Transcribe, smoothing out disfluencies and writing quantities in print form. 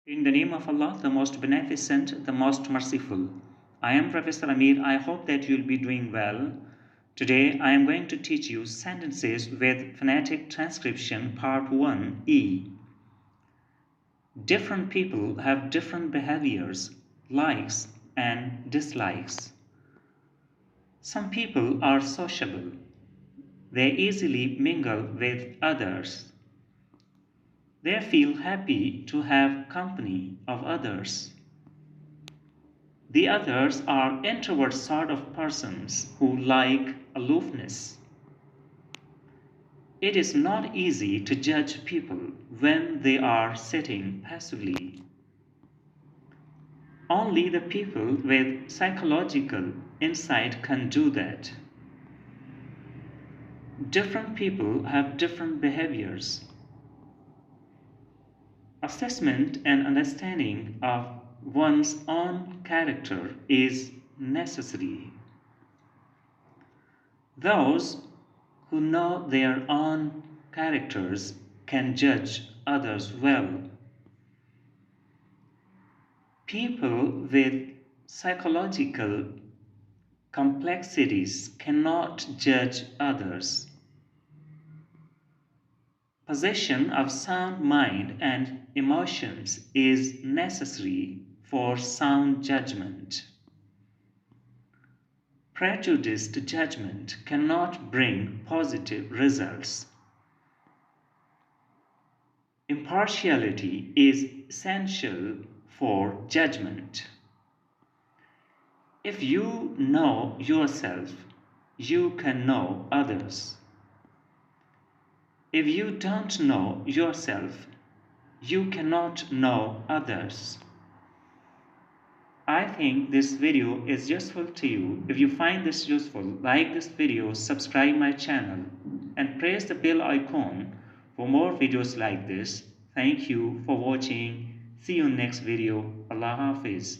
In the name of Allah, the most beneficent, the most merciful. I am Professor Ameer. I hope that you'll be doing well. Today, I am going to teach you sentences with phonetic transcription part 1E. Different people have different behaviors, likes and dislikes. Some people are sociable. They easily mingle with others. They feel happy to have company of others. The others are introvert sort of persons who like aloofness. It is not easy to judge people when they are sitting passively. Only the people with psychological insight can do that. Different people have different behaviors. Assessment and understanding of one's own character is necessary. Those who know their own characters can judge others well. People with psychological complexities cannot judge others. Possession of sound mind and emotions is necessary for sound judgment. Prejudiced judgment cannot bring positive results. Impartiality is essential for judgment. If you know yourself, you can know others. If you don't know yourself, you cannot know others. I think this video is useful to you. If you find this useful, like this video, subscribe my channel, and press the bell icon for more videos like this. Thank you for watching. See you in next video. Allah Hafiz.